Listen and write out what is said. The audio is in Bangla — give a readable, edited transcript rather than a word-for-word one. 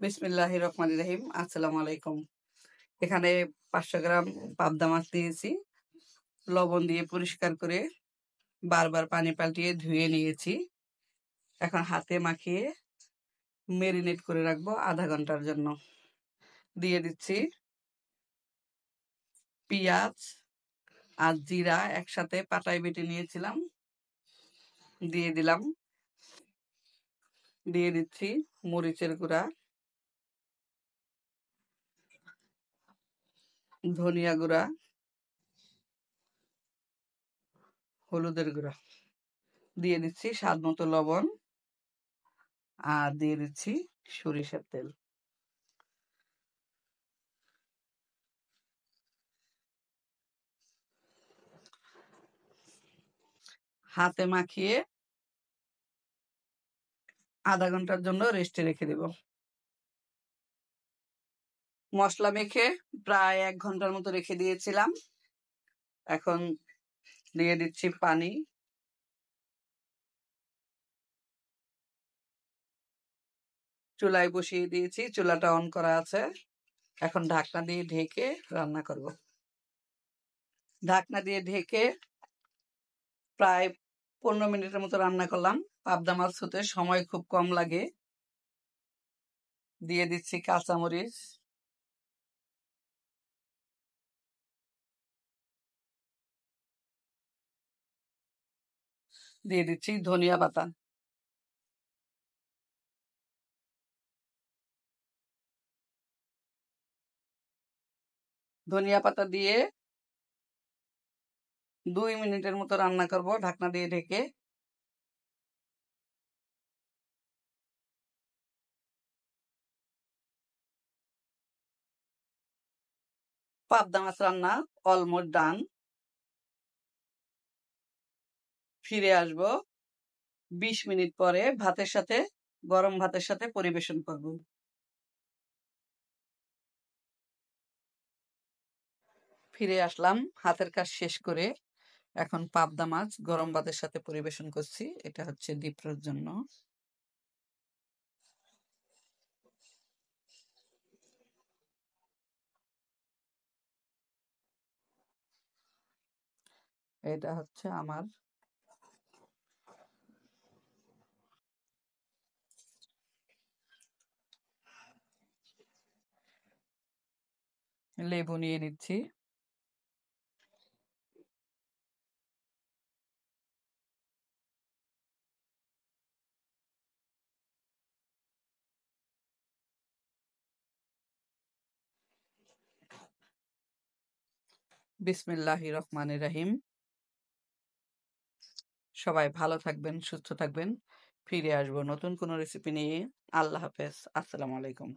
বিসমিল্লাহির রহমানির রহিম। আসসালামু আলাইকুম। এখানে 500 গ্রাম পাবদা মাছ নিয়েছি। লবণ দিয়ে পরিষ্কার করে বারবার পানি পাল্টিয়ে ধুয়ে নিয়েছি। এখন হাতে মাখিয়ে মেরিনেট করে রাখবো আধা ঘন্টার জন্য। দিয়ে দিচ্ছি পেঁয়াজ আর জিরা একসাথে পাটায় বেটে নিয়েছিলাম, দিয়ে দিলাম। দিয়ে দিচ্ছি মরিচের গুঁড়া, ধনিয়া গুঁড়া, হলুদের গুঁড়া, দিয়ে দিচ্ছি স্বাদ মতো লবণ, আর দিয়ে দিচ্ছি সরিষার তেল। হাতে মাখিয়ে আধা ঘন্টার জন্য রেস্টে রেখে দেব। মশলা মেখে প্রায় 1 ঘন্টার মতো রেখে দিয়েছিলাম। এখন দিয়ে দিচ্ছি পানি। চুলায় বসিয়ে দিয়েছি, চুলাটা অন করা আছে। এখন ঢাকনা দিয়ে ঢেকে রান্না করব। ঢাকনা দিয়ে ঢেকে প্রায় 15 মিনিটের মতো রান্না করলাম। পাবদা মাছ হতে সময় খুব কম লাগে। দিয়ে দিচ্ছি কাঁচামরিচ, দিয়ে দিচ্ছি ধনিয়া পাতা। ধনিয়া পাতা দিয়ে 2 মিনিটের মতো রান্না করব ঢাকনা দিয়ে ঢেকে। পাবদা মাছ রান্না অলমোস্ট ডান। ফিরে আসব 20 মিনিট পরে ভাতের সাথে, গরম ভাতের সাথে পরিবেশন করব। ফিরে আসলাম হাতের কাজ শেষ করে। এখন পাবদা মাছ গরম ভাতের সাথে পরিবেশন করছি। এটা হচ্ছে দীপ্রর জন্য। এটা হচ্ছে আমার। লেবু নিয়ে নিচ্ছি। বিসমিল্লাহির রহমানির রহিম। সবাই ভালো থাকবেন, সুস্থ থাকবেন। ফিরে আসবো নতুন কোনো রেসিপি নিয়ে। আল্লাহ হাফেজ। আসসালামু আলাইকুম।